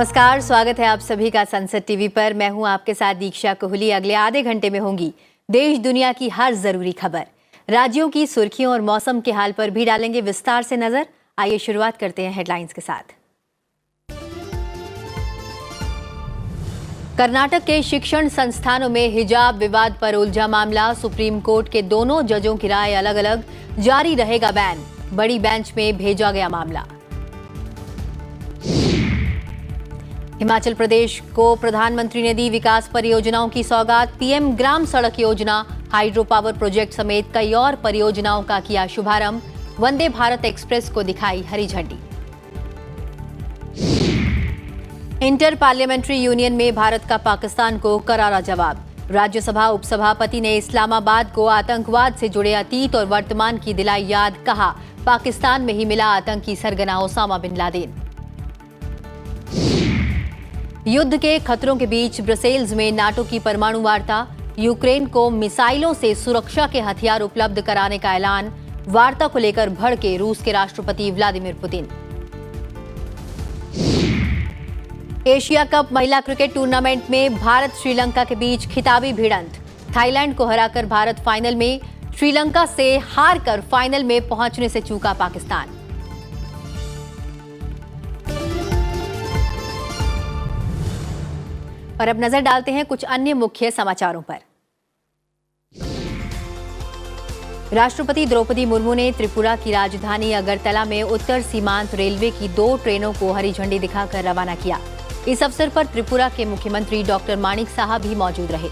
नमस्कार, स्वागत है आप सभी का संसद टीवी पर। मैं हूं आपके साथ दीक्षा कोहली। अगले आधे घंटे में होंगी देश दुनिया की हर जरूरी खबर, राज्यों की सुर्खियों और मौसम के हाल पर भी डालेंगे विस्तार से नजर। आइए शुरुआत करते हैं हेडलाइंस के साथ। कर्नाटक के शिक्षण संस्थानों में हिजाब विवाद पर उलझा मामला। सुप्रीम कोर्ट के दोनों जजों की राय अलग अलग, जारी रहेगा बैन। बड़ी बेंच में भेजा गया मामला। हिमाचल प्रदेश को प्रधानमंत्री ने दी विकास परियोजनाओं की सौगात। पीएम ग्राम सड़क योजना, हाइड्रो पावर प्रोजेक्ट समेत कई और परियोजनाओं का किया शुभारंभ। वंदे भारत एक्सप्रेस को दिखाई हरी झंडी। इंटर पार्लियामेंट्री यूनियन में भारत का पाकिस्तान को करारा जवाब। राज्यसभा उपसभापति ने इस्लामाबाद को आतंकवाद से जुड़े अतीत और वर्तमान की दिलाई याद। कहा, पाकिस्तान में ही मिला आतंकी सरगना ओसामा बिन लादेन। युद्ध के खतरों के बीच ब्रसेल्स में नाटो की परमाणु वार्ता। यूक्रेन को मिसाइलों से सुरक्षा के हथियार उपलब्ध कराने का ऐलान। वार्ता को लेकर भड़के रूस के राष्ट्रपति व्लादिमीर पुतिन। एशिया कप महिला क्रिकेट टूर्नामेंट में भारत श्रीलंका के बीच खिताबी भिड़ंत। थाईलैंड को हराकर भारत फाइनल में, श्रीलंका से हारकर फाइनल में पहुंचने से चूका पाकिस्तान। और अब नजर डालते हैं कुछ अन्य मुख्य समाचारों पर। राष्ट्रपति द्रौपदी मुर्मू ने त्रिपुरा की राजधानी अगरतला में उत्तर सीमांत रेलवे की 2 ट्रेनों को हरी झंडी दिखाकर रवाना किया। इस अवसर पर त्रिपुरा के मुख्यमंत्री डॉक्टर माणिक साहा भी मौजूद रहे।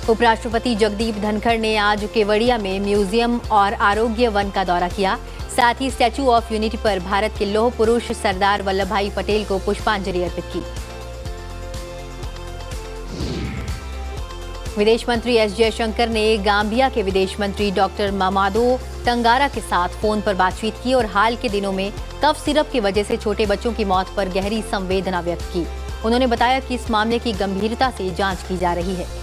उपराष्ट्रपति जगदीप धनखड़ ने आज केवड़िया में म्यूजियम और आरोग्य वन का दौरा किया। साथ ही स्टैच्यू ऑफ यूनिटी पर भारत के लौह पुरुष सरदार वल्लभ भाई पटेल को पुष्पांजलि अर्पित की। विदेश मंत्री एस जयशंकर ने गाम्बिया के विदेश मंत्री डॉक्टर मामादो टंगारा के साथ फोन पर बातचीत की और हाल के दिनों में कफ सिरप की वजह से छोटे बच्चों की मौत पर गहरी संवेदना व्यक्त की। उन्होंने बताया कि इस मामले की गंभीरता से जांच की जा रही है।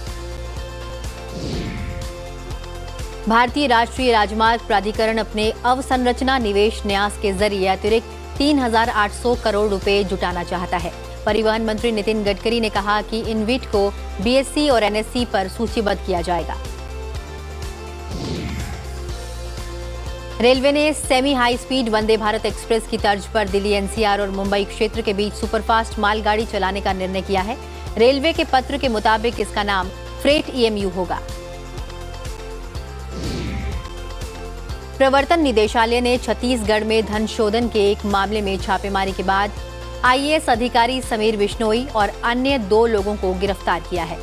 भारतीय राष्ट्रीय राजमार्ग प्राधिकरण अपने अवसंरचना निवेश न्यास के जरिए अतिरिक्त 3,800 करोड़ रुपए जुटाना चाहता है। परिवहन मंत्री नितिन गडकरी ने कहा कि इनविट को बीएससी और एनएससी पर सूचीबद्ध किया जाएगा। रेलवे ने semi high speed Vande Bharat express की तर्ज पर दिल्ली एनसीआर और मुंबई क्षेत्र के बीच सुपरफास्ट मालगाड़ी चलाने का निर्णय किया है। रेलवे के पत्र के मुताबिक इसका नाम फ्रेट ईएमयू होगा। प्रवर्तन निदेशालय ने छत्तीसगढ़ में धन शोधन के एक मामले में छापेमारी के बाद आईएएस अधिकारी समीर बिश्नोई और अन्य 2 लोगों को गिरफ्तार किया है।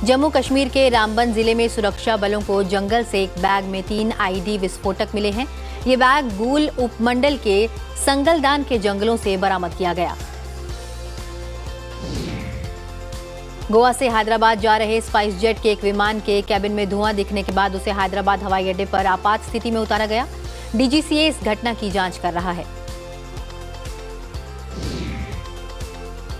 जम्मू कश्मीर के रामबन जिले में सुरक्षा बलों को जंगल से एक बैग में 3 आईडी विस्फोटक मिले हैं। ये बैग गूल उपमंडल के संगलदान के जंगलों से बरामद किया गया। गोवा से हैदराबाद जा रहे स्पाइस जेट के एक विमान के केबिन में धुआं दिखने के बाद उसे हैदराबाद हवाई अड्डे पर आपात स्थिति में उतारा गया। डीजीसीए इस घटना की जांच कर रहा है।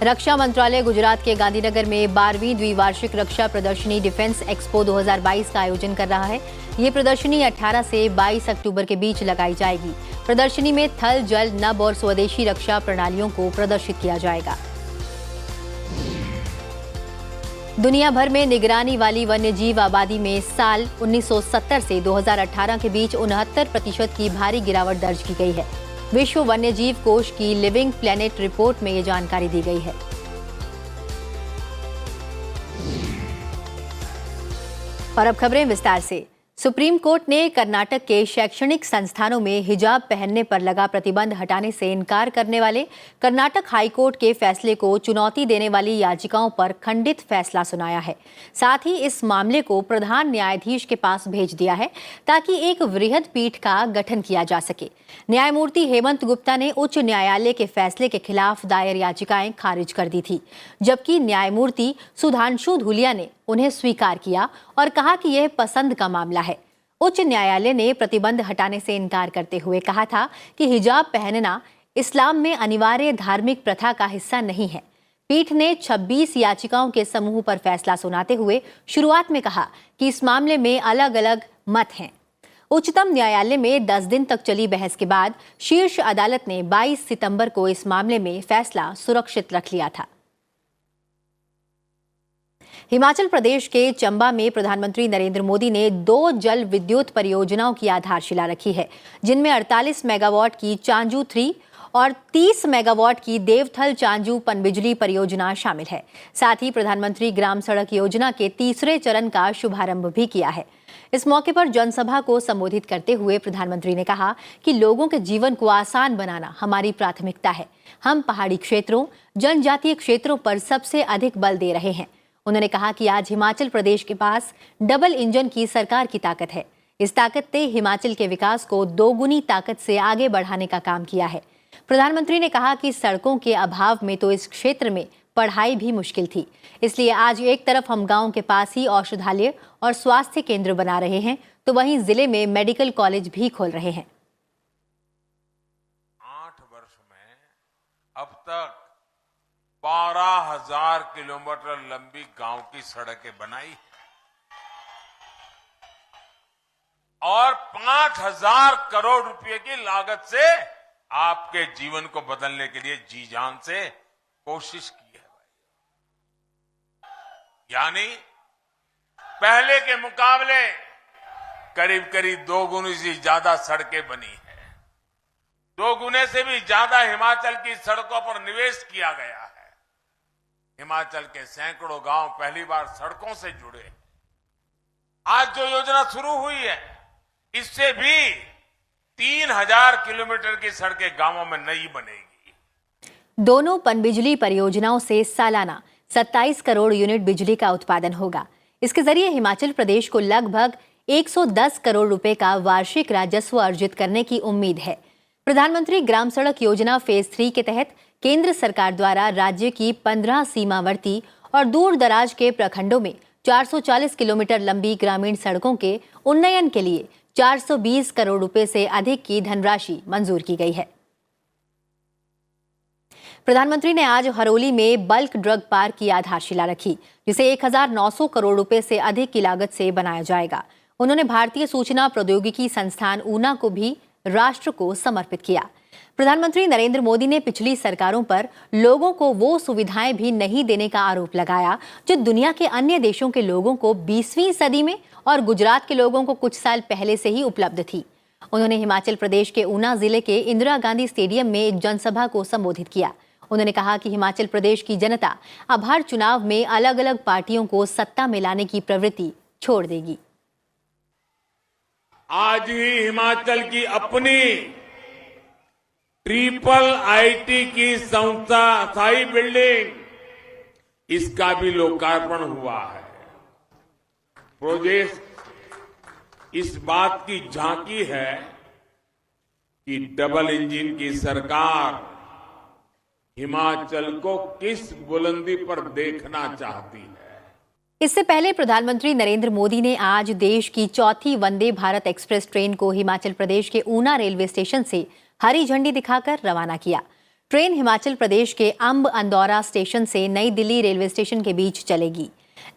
रक्षा मंत्रालय गुजरात के गांधीनगर में 12वीं द्विवार्षिक रक्षा प्रदर्शनी डिफेंस एक्सपो 2022 का आयोजन कर रहा है। ये प्रदर्शनी 18 से 22 अक्टूबर के बीच लगाई जाएगी। प्रदर्शनी में थल, जल, नभ और स्वदेशी रक्षा प्रणालियों को प्रदर्शित किया जाएगा। दुनिया भर में निगरानी वाली वन्यजीव आबादी में साल 1970 से 2018 के बीच 69% की भारी गिरावट दर्ज की गई है। विश्व वन्यजीव कोष की लिविंग प्लेनेट रिपोर्ट में ये जानकारी दी गई है। और अब खबरें विस्तार से। सुप्रीम कोर्ट ने कर्नाटक के शैक्षणिक संस्थानों में हिजाब पहनने पर लगा प्रतिबंध हटाने से इनकार करने वाले कर्नाटक हाईकोर्ट के फैसले को चुनौती देने वाली याचिकाओं पर खंडित फैसला सुनाया है। साथ ही इस मामले को प्रधान न्यायाधीश के पास भेज दिया है ताकि एक वृहद पीठ का गठन किया जा सके। न्यायमूर्ति हेमंत गुप्ता ने उच्च न्यायालय के फैसले के खिलाफ दायर याचिकाएं खारिज कर दी थी, जबकि न्यायमूर्ति सुधांशु धूलिया ने उन्हें स्वीकार किया और कहा कि यह पसंद का मामला है। उच्च न्यायालय ने प्रतिबंध हटाने से इनकार करते हुए कहा था कि हिजाब पहनना इस्लाम में अनिवार्य धार्मिक प्रथा का हिस्सा नहीं है। पीठ ने 26 याचिकाओं के समूह पर फैसला सुनाते हुए शुरुआत में कहा कि इस मामले में अलग अलग मत हैं। उच्चतम न्यायालय में 10 दिन तक चली बहस के बाद शीर्ष अदालत ने 22 सितंबर को इस मामले में फैसला सुरक्षित रख लिया था। हिमाचल प्रदेश के चंबा में प्रधानमंत्री नरेंद्र मोदी ने 2 जल विद्युत परियोजनाओं की आधारशिला रखी है, जिनमें 48 मेगावाट की चांजू 3 और 30 मेगावाट की देवथल चांजू पनबिजली परियोजना शामिल है। साथ ही प्रधानमंत्री ग्राम सड़क योजना के तीसरे चरण का शुभारंभ भी किया है। इस मौके पर जनसभा को संबोधित करते हुए प्रधानमंत्री ने कहा कि लोगों के जीवन को आसान बनाना हमारी प्राथमिकता है। हम पहाड़ी क्षेत्रों, जनजातीय क्षेत्रों पर सबसे अधिक बल दे रहे हैं। उन्होंने कहा कि आज हिमाचल प्रदेश के पास डबल इंजन की सरकार की ताकत है। इस ताकत ने हिमाचल के विकास को दोगुनी ताकत से आगे बढ़ाने का काम किया है। प्रधानमंत्री ने कहा कि सड़कों के अभाव में तो इस क्षेत्र में पढ़ाई भी मुश्किल थी, इसलिए आज एक तरफ हम गांव के पास ही औषधालय और स्वास्थ्य केंद्र बना रहे हैं, तो वहीं जिले में मेडिकल कॉलेज भी खोल रहे हैं। 8 वर्ष में अब तक 12,000 किलोमीटर लंबी गांव की सड़कें बनाई और 5,000 करोड़ रुपए की लागत से आपके जीवन को बदलने के लिए जी जान से कोशिश की है। यानी पहले के मुकाबले करीब करीब 2 गुने से ज्यादा सड़कें बनी है। 2 गुने से भी ज्यादा हिमाचल की सड़कों पर निवेश किया गया है। हिमाचल के सैकड़ों गांव पहली बार सड़कों से जुड़े। आज जो योजना शुरू हुई है, इससे भी 3,000 किलोमीटर की सड़कें गांवों में नई बनेगी। दोनों पनबिजली परियोजनाओं से सालाना 27 करोड़ यूनिट बिजली का उत्पादन होगा। इसके जरिए हिमाचल प्रदेश को लगभग 110 करोड़ रुपए का वार्षिक राजस्व अर्जित करने की उम्मीद है। प्रधानमंत्री ग्राम सड़क योजना फेज 3 के तहत केंद्र सरकार द्वारा राज्य की 15 सीमावर्ती और दूर दराज के प्रखंडों में 440 किलोमीटर लंबी ग्रामीण सड़कों के उन्नयन के लिए 420 करोड़ रुपए से अधिक की धनराशि मंजूर की गई है। प्रधानमंत्री ने आज हरोली में बल्क ड्रग पार्क की आधारशिला रखी, जिसे 1,900 करोड़ रुपए से अधिक की लागत से बनाया जाएगा। उन्होंने भारतीय सूचना प्रौद्योगिकी संस्थान ऊना को भी राष्ट्र को समर्पित किया। प्रधानमंत्री नरेंद्र मोदी ने पिछली सरकारों पर लोगों को वो सुविधाएं भी नहीं देने का आरोप लगाया जो दुनिया के अन्य देशों के लोगों को 20वीं सदी में और गुजरात के लोगों को कुछ साल पहले से ही उपलब्ध थी। उन्होंने हिमाचल प्रदेश के ऊना जिले के इंदिरा गांधी स्टेडियम में एक जनसभा को संबोधित किया। उन्होंने कहा कि हिमाचल प्रदेश की जनता अब हर चुनाव में अलग अलग पार्टियों को सत्ता में लाने की प्रवृत्ति छोड़ देगी। आज ही हिमाचल की अपनी ट्रिपल आईटी की संस्था स्थायी बिल्डिंग, इसका भी लोकार्पण हुआ है। प्रोजेक्ट इस बात की झांकी है कि डबल इंजन की सरकार हिमाचल को किस बुलंदी पर देखना चाहती है। इससे पहले प्रधानमंत्री नरेंद्र मोदी ने आज देश की चौथी वंदे भारत एक्सप्रेस ट्रेन को हिमाचल प्रदेश के ऊना रेलवे स्टेशन से हरी झंडी दिखाकर रवाना किया। ट्रेन हिमाचल प्रदेश के अंब अंदौरा स्टेशन से नई दिल्ली रेलवे स्टेशन के बीच चलेगी।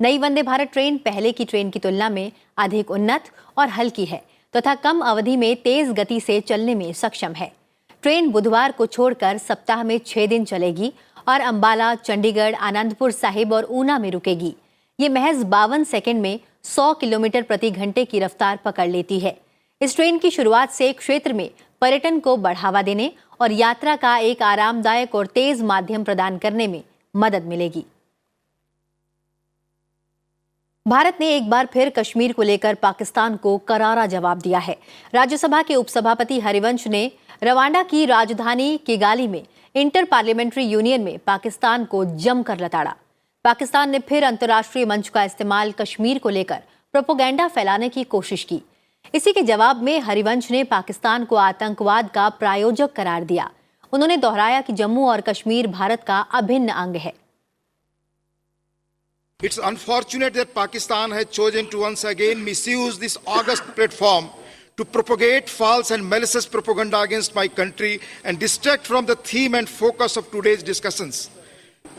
नई वंदे भारत ट्रेन पहले की ट्रेन की तुलना में अधिक उन्नत और हल्की है तथा कम अवधि में तेज गति से चलने में सक्षम है। ट्रेन बुधवार को छोड़कर सप्ताह में 6 दिन चलेगी और अंबाला, चंडीगढ़, आनंदपुर साहिब और ऊना में रुकेगी। ये महज 52 सेकंड में 100 किलोमीटर प्रति घंटे की रफ्तार पकड़ लेती है। इस ट्रेन की शुरुआत से क्षेत्र में पर्यटन को बढ़ावा देने और यात्रा का एक आरामदायक और तेज माध्यम प्रदान करने में मदद मिलेगी। भारत ने एक बार फिर कश्मीर को लेकर पाकिस्तान को करारा जवाब दिया है। राज्यसभा के उपसभापति हरिवंश ने रवांडा की राजधानी किगाली में इंटर पार्लियामेंट्री यूनियन में पाकिस्तान को जमकर लताड़ा। पाकिस्तान ने फिर अंतर्राष्ट्रीय मंच का इस्तेमाल कश्मीर को लेकर प्रोपेगेंडा फैलाने की कोशिश की। इसी के जवाब में हरिवंश ने पाकिस्तान को आतंकवाद का प्रायोजक करार दिया। उन्होंने दोहराया कि जम्मू और कश्मीर भारत का अभिन्न अंग है। It's unfortunate that Pakistan has chosen to once again misuse this august platform to propagate false and malicious propaganda against my country and distract from the theme and focus of today's discussions.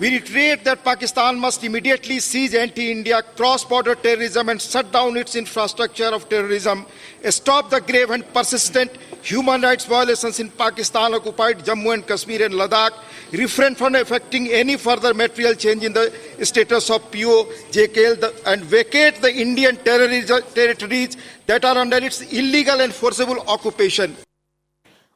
We reiterate that Pakistan must immediately seize anti-India cross-border terrorism and shut down its infrastructure of terrorism, stop the grave and persistent human rights violations in Pakistan-occupied Jammu and Kashmir and Ladakh, refrain from effecting any further material change in the status of PO, JKL, and vacate the Indian territories that are under its illegal and forcible occupation.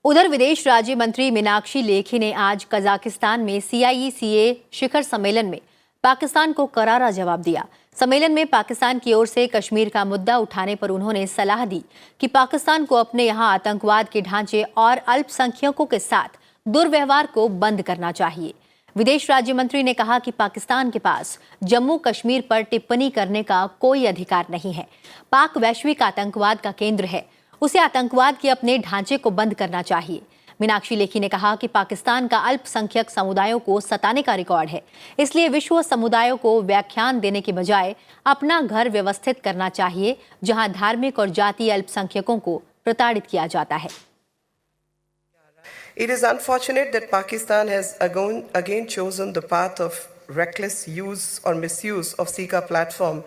उधर विदेश राज्य मंत्री मीनाक्षी लेखी ने आज Kazakhstan में CIECA शिखर सम्मेलन में पाकिस्तान को करारा जवाब दिया। सम्मेलन में पाकिस्तान की ओर से कश्मीर का मुद्दा उठाने पर उन्होंने सलाह दी कि पाकिस्तान को अपने यहां आतंकवाद के ढांचे और अल्पसंख्यकों के साथ दुर्व्यवहार को बंद करना चाहिए। विदेश राज्य मंत्री ने कहा कि पाकिस्तान के पास जम्मू कश्मीर पर टिप्पणी करने का कोई अधिकार नहीं है। पाक वैश्विक आतंकवाद का केंद्र है, उसे आतंकवाद के अपने ढांचे को बंद करना चाहिए। मीनाक्षी लेखी ने कहा कि पाकिस्तान का अल्पसंख्यक समुदायों को सताने का रिकॉर्ड है, इसलिए विश्व समुदायों को व्याख्यान देने के बजाय अपना घर व्यवस्थित करना चाहिए, जहां धार्मिक और जातीय अल्पसंख्यकों को प्रताड़ित किया जाता है। It is unfortunate that Pakistan has again chosen the path of reckless use or misuse of Sikha platform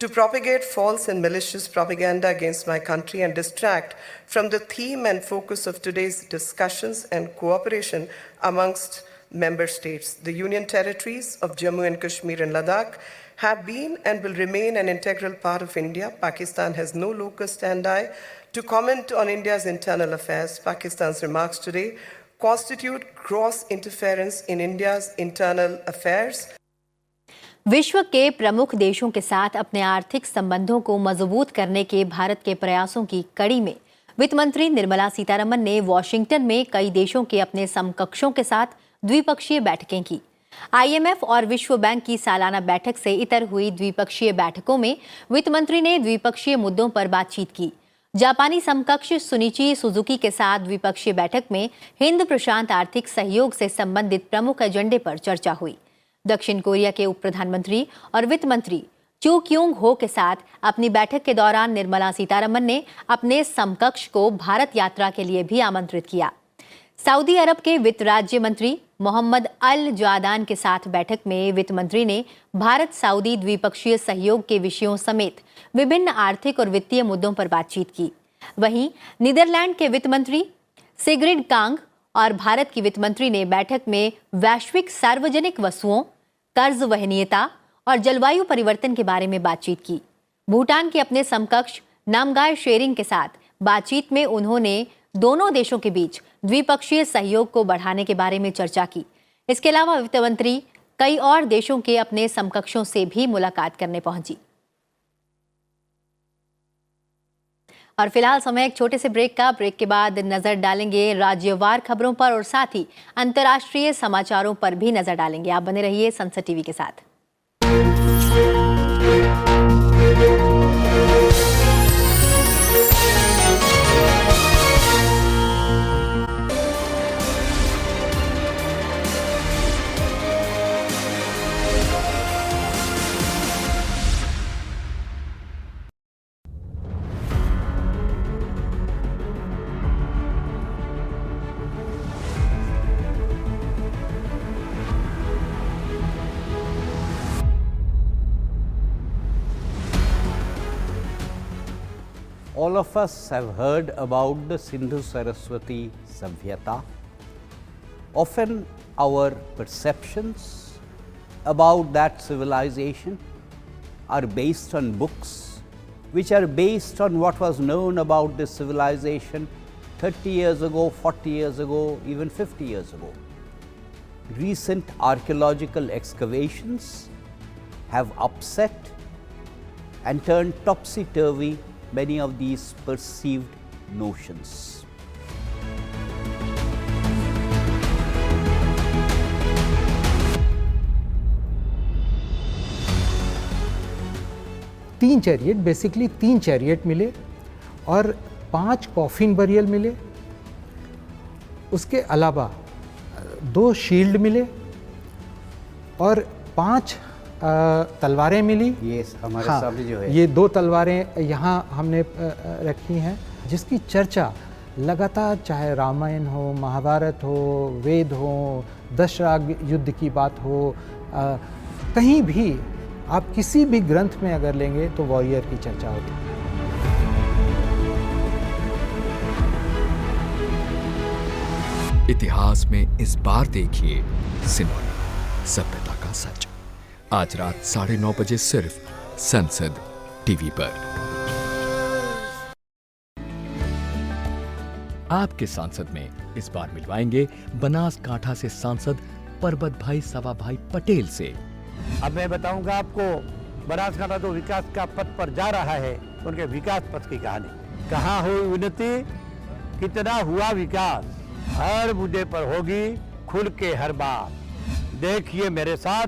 to propagate false and malicious propaganda against my country and distract from the theme and focus of today's discussions and cooperation amongst member states. The Union territories of Jammu and Kashmir and Ladakh have been and will remain an integral part of India. Pakistan has no locus standi to comment on India's internal affairs. Pakistan's remarks today constitute gross interference in India's internal affairs. विश्व के प्रमुख देशों के साथ अपने आर्थिक संबंधों को मजबूत करने के भारत के प्रयासों की कड़ी में वित्त मंत्री निर्मला सीतारमण ने वॉशिंगटन में कई देशों के अपने समकक्षों के साथ द्विपक्षीय बैठकें की। IMF और विश्व बैंक की सालाना बैठक से इतर हुई द्विपक्षीय बैठकों में वित्त मंत्री ने द्विपक्षीय मुद्दों पर बातचीत की। जापानी समकक्ष सुनिची सुजुकी के साथ द्विपक्षीय बैठक में हिंद प्रशांत आर्थिक सहयोग से संबंधित प्रमुख एजेंडे पर चर्चा हुई। दक्षिण कोरिया के उप प्रधानमंत्री और वित्त मंत्री चू क्योंग हो के साथ अपनी बैठक के दौरान निर्मला सीतारमण ने अपने समकक्ष को भारत यात्रा के लिए भी आमंत्रित किया। सऊदी अरब के वित्त राज्य मंत्री मोहम्मद अल जादान के साथ बैठक में वित्त मंत्री ने भारत सऊदी द्विपक्षीय सहयोग के विषयों समेत विभिन्न आर्थिक और वित्तीय मुद्दों पर बातचीत की। वहीं नीदरलैंड के वित्त मंत्री सिग्रिड कांग और भारत की वित्त मंत्री ने बैठक में वैश्विक सार्वजनिक वस्तुओं, कर्ज वहनीयता और जलवायु परिवर्तन के बारे में बातचीत की। भूटान के अपने समकक्ष नामगाय शेरिंग के साथ बातचीत में उन्होंने दोनों देशों के बीच द्विपक्षीय सहयोग को बढ़ाने के बारे में चर्चा की। इसके अलावा वित्त मंत्री कई और देशों के अपने समकक्षों से भी मुलाकात करने पहुंची। और फिलहाल समय एक छोटे से ब्रेक का। ब्रेक के बाद नजर डालेंगे राज्यवार खबरों पर और साथ ही अंतर्राष्ट्रीय समाचारों पर भी नजर डालेंगे। आप बने रहिए संसद टीवी के साथ। All of us have heard about the Sindhu-Saraswati Savyata. Often our perceptions about that civilization are based on books which are based on what was known about this civilization 30 years ago, 40 years ago, even 50 years ago. Recent archaeological excavations have upset and turned topsy-turvy many of these perceived notions. Basically तीन chariot मिले और 5 coffin burial मिले। उसके अलावा 2 shield मिले और 5 तलवारें मिली। ये हमारे सामने जो है ये 2 तलवारें यहाँ हमने रखी हैं, जिसकी चर्चा लगातार चाहे रामायण हो, महाभारत हो, वेद हो, दशराग युद्ध की बात हो, कहीं भी आप किसी भी ग्रंथ में अगर लेंगे तो वॉरियर की चर्चा होती है। इतिहास में इस बार देखिए सिनोनी, सभ्यता का सच, आज रात 9:30 बजे सिर्फ संसद टीवी पर। आपके सांसद में इस बार मिलवाएंगे बनासकांठा से सांसद परबत भाई सवा भाई पटेल से। अब मैं बताऊंगा आपको बनासकांठा तो विकास का पथ पर जा रहा है, उनके विकास पथ की कहानी। कहाँ हुई उन्नति, कितना हुआ विकास, हर मुद्दे पर होगी खुल के हर बात। देखिए मेरे साथ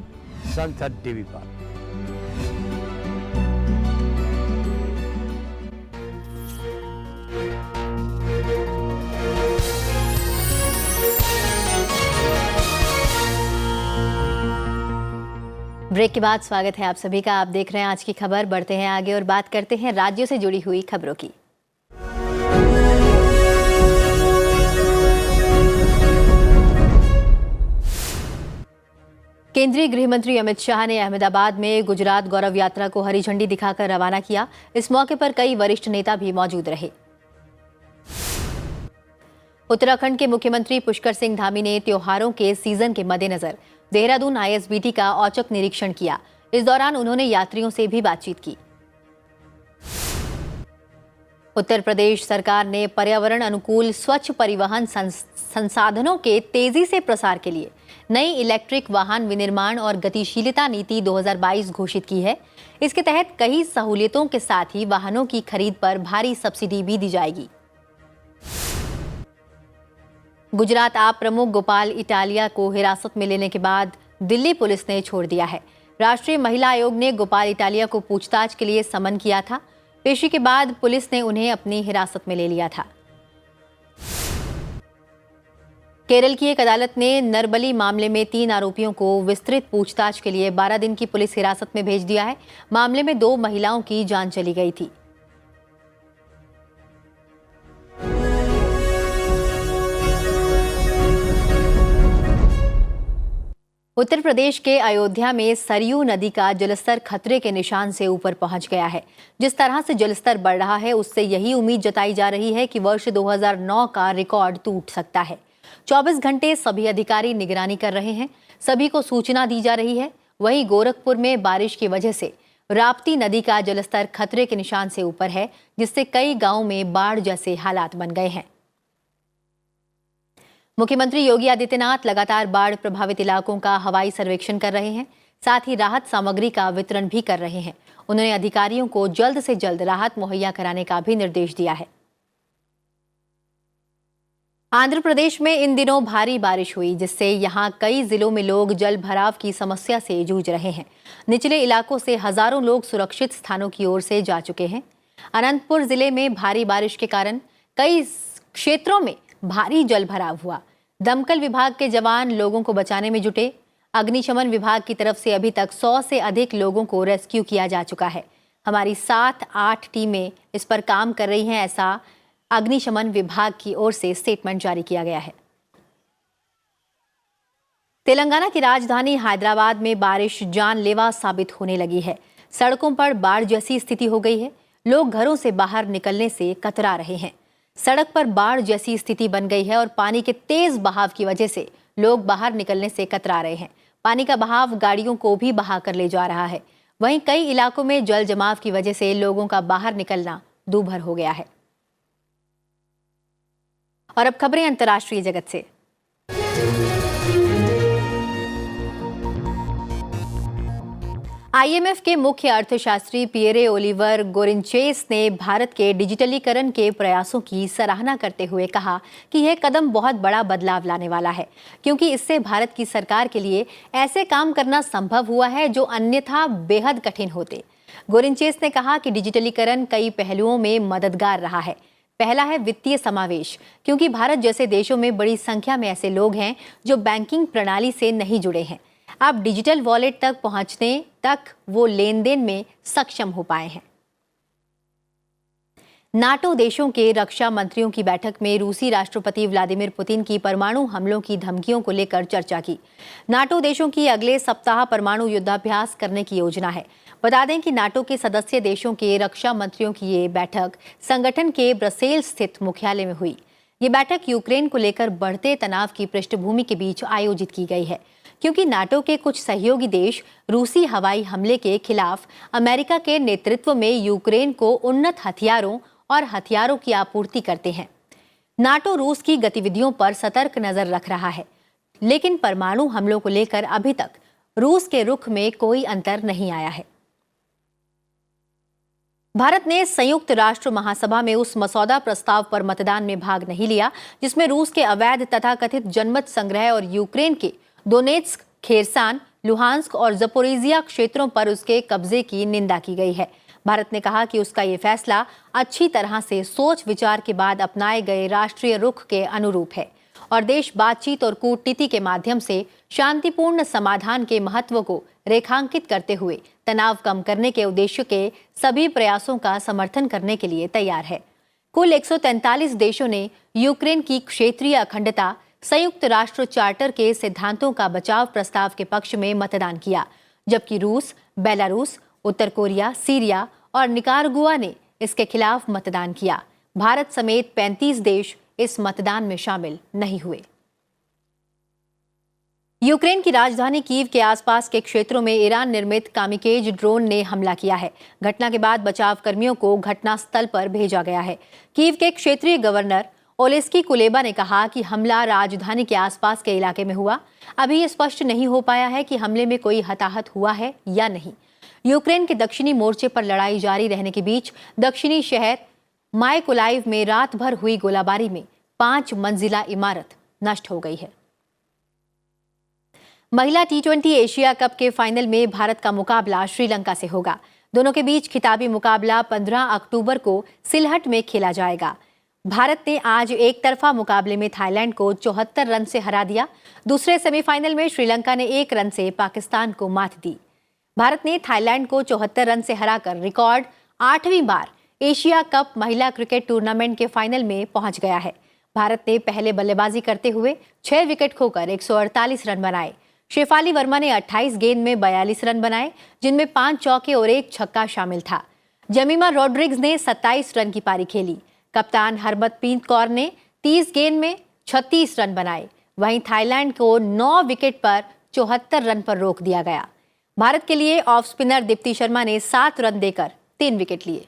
संसद टीवी पर। ब्रेक के बाद स्वागत है आप सभी का। आप देख रहे हैं आज की खबर। बढ़ते हैं आगे और बात करते हैं राज्यों से जुड़ी हुई खबरों की। केंद्रीय गृह मंत्री अमित शाह ने अहमदाबाद में गुजरात गौरव यात्रा को हरी झंडी दिखाकर रवाना किया। इस मौके पर कई वरिष्ठ नेता भी मौजूद रहे। उत्तराखंड के मुख्यमंत्री पुष्कर सिंह धामी ने त्योहारों के सीजन के मद्देनजर देहरादून आईएसबीटी का औचक निरीक्षण किया। इस दौरान उन्होंने यात्रियों से भी बातचीत की। उत्तर प्रदेश सरकार ने पर्यावरण अनुकूल स्वच्छ परिवहन संसाधनों के तेजी से प्रसार के लिए नई इलेक्ट्रिक वाहन विनिर्माण और गतिशीलता नीति 2022 घोषित की है। इसके तहत कई सहूलियतों के साथ ही वाहनों की खरीद पर भारी सब्सिडी भी दी जाएगी। गुजरात आप प्रमुख गोपाल इटालिया को हिरासत में लेने के बाद दिल्ली पुलिस ने छोड़ दिया है। राष्ट्रीय महिला आयोग ने गोपाल इटालिया को पूछताछ के लिए समन किया था। पेशी के बाद पुलिस ने उन्हें अपनी हिरासत में ले लिया था। केरल की एक अदालत ने नरबली मामले में 3 आरोपियों को विस्तृत पूछताछ के लिए 12 दिन की पुलिस हिरासत में भेज दिया है। मामले में 2 महिलाओं की जान चली गई थी। उत्तर प्रदेश के अयोध्या में सरयू नदी का जलस्तर खतरे के निशान से ऊपर पहुंच गया है। जिस तरह से जलस्तर बढ़ रहा है, उससे यही उम्मीद जताई जा रही है कि वर्ष 2009 का रिकॉर्ड टूट सकता है। 24 घंटे सभी अधिकारी निगरानी कर रहे हैं, सभी को सूचना दी जा रही है। वहीं गोरखपुर में बारिश की वजह से राप्ती नदी का जलस्तर खतरे के निशान से ऊपर है, जिससे कई गांवों में बाढ़ जैसे हालात बन गए हैं। मुख्यमंत्री योगी आदित्यनाथ लगातार बाढ़ प्रभावित इलाकों का हवाई सर्वेक्षण कर रहे हैं, साथ ही राहत सामग्री का वितरण भी कर रहे हैं। उन्होंने अधिकारियों को जल्द से जल्द राहत मुहैया कराने का भी निर्देश दिया है। आंध्र प्रदेश में इन दिनों भारी बारिश हुई, जिससे यहां कई जिलों में लोग जल भराव की समस्या से जूझ रहे हैं। निचले इलाकों से हजारों लोग सुरक्षित स्थानों की ओर से जा चुके हैं। अनंतपुर जिले में भारी बारिश के कारण कई क्षेत्रों में भारी जल भराव हुआ। दमकल विभाग के जवान लोगों को बचाने में जुटे। अग्निशमन विभाग की तरफ से अभी तक 100 से अधिक लोगों को रेस्क्यू किया जा चुका है। हमारी 7-8 टीमें इस पर काम कर रही हैं, ऐसा अग्निशमन विभाग की ओर से स्टेटमेंट जारी किया गया है। तेलंगाना की राजधानी हैदराबाद में बारिश जानलेवा साबित होने लगी है। सड़कों पर बाढ़ जैसी स्थिति हो गई है। लोग घरों से बाहर निकलने से कतरा रहे हैं। सड़क पर बाढ़ जैसी स्थिति बन गई है और पानी के तेज बहाव की वजह से लोग बाहर निकलने से कतरा रहे हैं। पानी का बहाव गाड़ियों को भी बहा कर ले जा रहा है। वहीं कई इलाकों में जल जमाव की वजह से लोगों का बाहर निकलना दूभर हो गया है। और अब खबरें अंतर्राष्ट्रीय जगत से। आईएमएफ के मुख्य अर्थशास्त्री पियरे ओलिवर गोरिंचेस ने भारत के डिजिटलीकरण के प्रयासों की सराहना करते हुए कहा कि यह कदम बहुत बड़ा बदलाव लाने वाला है, क्योंकि इससे भारत की सरकार के लिए ऐसे काम करना संभव हुआ है जो अन्यथा बेहद कठिन होते। गोरिंचेस ने कहा कि डिजिटलीकरण कई पहलुओं में मददगार रहा है। पहला है वित्तीय समावेश, क्योंकि भारत जैसे देशों में बड़ी संख्या में ऐसे लोग हैं जो बैंकिंग प्रणाली से नहीं जुड़े हैं। अब डिजिटल वॉलेट तक पहुंचने तक वो लेन देन में सक्षम हो पाए हैं। नाटो देशों के रक्षा मंत्रियों की बैठक में रूसी राष्ट्रपति व्लादिमीर पुतिन की परमाणु हमलों की धमकियों को लेकर चर्चा की। नाटो देशों की अगले सप्ताह परमाणु युद्धाभ्यास करने की योजना है। बता दें कि नाटो के सदस्य देशों के रक्षा मंत्रियों की ये बैठक संगठन के ब्रसेल्स स्थित मुख्यालय में हुई। ये बैठक यूक्रेन को लेकर बढ़ते तनाव की पृष्ठभूमि के बीच आयोजित की गई है, क्योंकि नाटो के कुछ सहयोगी देश रूसी हवाई हमले के खिलाफ अमेरिका के नेतृत्व में यूक्रेन को उन्नत हथियारों और हथियारों की आपूर्ति करते हैं। नाटो रूस की गतिविधियों पर सतर्क नजर रख रहा है, लेकिन परमाणु हमलों को लेकर अभी तक रूस के रुख में कोई अंतर नहीं आया है। भारत ने संयुक्त राष्ट्र महासभा में उस मसौदा प्रस्ताव पर मतदान में भाग नहीं लिया जिसमें रूस के अवैध तथा कथित जनमत संग्रह और यूक्रेन के दोनेत्स्क, खेरसान, लुहांस्क और ज़पोरिजिया क्षेत्रों पर उसके कब्जे की निंदा की गई है। भारत ने कहा कि उसका ये फैसला अच्छी तरह से सोच विचार के बाद अपनाए गए राष्ट्रीय रुख के अनुरूप है और देश बातचीत और कूटनीति के माध्यम से शांतिपूर्ण समाधान के महत्व को रेखांकित करते हुए तनाव कम करने के उद्देश्य के सभी प्रयासों का समर्थन करने के लिए तैयार है। कुल 143 देशों ने यूक्रेन की क्षेत्रीय अखंडता, संयुक्त राष्ट्र चार्टर के सिद्धांतों का बचाव प्रस्ताव के पक्ष में मतदान किया, जबकि रूस, बेलारूस, उत्तर कोरिया, सीरिया और निकारागुआ ने इसके खिलाफ मतदान किया। भारत समेत 35 देश इस मतदान में शामिल नहीं हुए। यूक्रेन की राजधानी कीव के आसपास के क्षेत्रों में ईरान निर्मित कामिकेज ड्रोन ने हमला किया है। घटना के बाद बचाव कर्मियों को घटनास्थल पर भेजा गया है। कीव के क्षेत्रीय गवर्नर ओलेस्की कुलेबा ने कहा कि हमला राजधानी के आसपास के इलाके में हुआ। अभी ये स्पष्ट नहीं हो पाया है कि हमले में कोई हताहत हुआ है या नहीं। यूक्रेन के दक्षिणी मोर्चे पर लड़ाई जारी रहने के बीच दक्षिणी शहर मायकोलाइव में रात भर हुई गोलाबारी में 5 मंजिला इमारत नष्ट हो गई है। महिला T20 एशिया कप के फाइनल में भारत का मुकाबला श्रीलंका से होगा। दोनों के बीच खिताबी मुकाबला 15 अक्टूबर को सिलहट में खेला जाएगा। भारत ने आज एक तरफा मुकाबले में थाईलैंड को 74 रन से हरा दिया। दूसरे सेमीफाइनल में श्रीलंका ने 1 रन से पाकिस्तान को मात दी। भारत ने थाईलैंड को 74 रन से हराकर रिकॉर्ड 8वीं बार एशिया कप महिला क्रिकेट टूर्नामेंट के फाइनल में पहुंच गया है। भारत ने पहले बल्लेबाजी करते हुए 6 विकेट खोकर 148 रन बनाए। शेफाली वर्मा ने 28 गेंद में 42 रन बनाए, जिनमें 5 चौके और 1 छक्का शामिल था। जमीमा रॉड्रिग्स ने 27 रन की पारी खेली। कप्तान हरमनप्रीत कौर ने 30 गेंद में 36 रन बनाए। वहीं थाईलैंड को 9 विकेट पर 74 रन पर रोक दिया गया। भारत के लिए ऑफ स्पिनर दीप्ति शर्मा ने 7 रन देकर 3 विकेट लिए।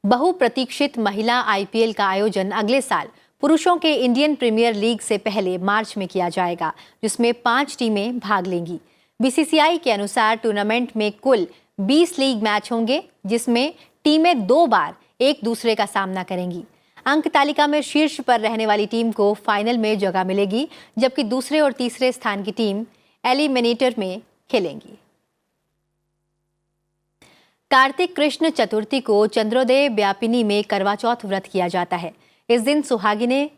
बहुप्रतीक्षित महिला IPL का आयोजन अगले साल पुरुषों के इंडियन प्रीमियर लीग से पहले मार्च में किया जाएगा, जिसमें 5 टीमें भाग लेंगी। BCCI के अनुसार टूर्नामेंट में कुल 20 लीग मैच होंगे, जिसमें टीमें 2 बार एक दूसरे का सामना करेंगी। अंक तालिका में शीर्ष पर रहने वाली टीम को फाइनल में जगह मिलेगी, जबकि दूसरे और तीसरे स्थान की टीम एलिमिनेटर में खेलेंगी। कार्तिक कृष्ण चतुर्थी को चंद्रोदय व्यापिनी में करवा चौथ व्रत किया जाता है। इस दिन सुहागिनें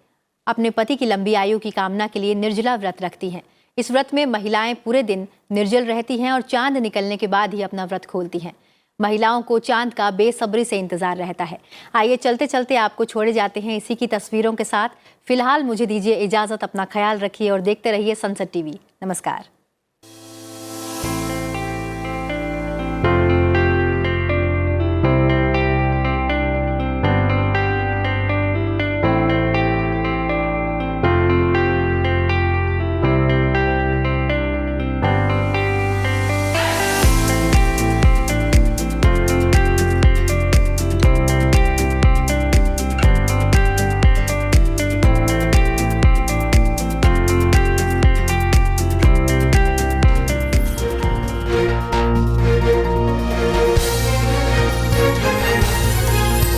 अपने पति की लंबी आयु की कामना के लिए निर्जला व्रत रखती हैं। इस व्रत में महिलाएं पूरे दिन निर्जल रहती हैं और चांद निकलने के बाद ही अपना व्रत खोलती हैं। महिलाओं को चांद का बेसब्री से इंतजार रहता है। आइए चलते चलते आपको छोड़े जाते हैं इसी की तस्वीरों के साथ। फिलहाल मुझे दीजिए इजाजत। अपना ख्याल रखिए और देखते रहिए संसद TV। नमस्कार।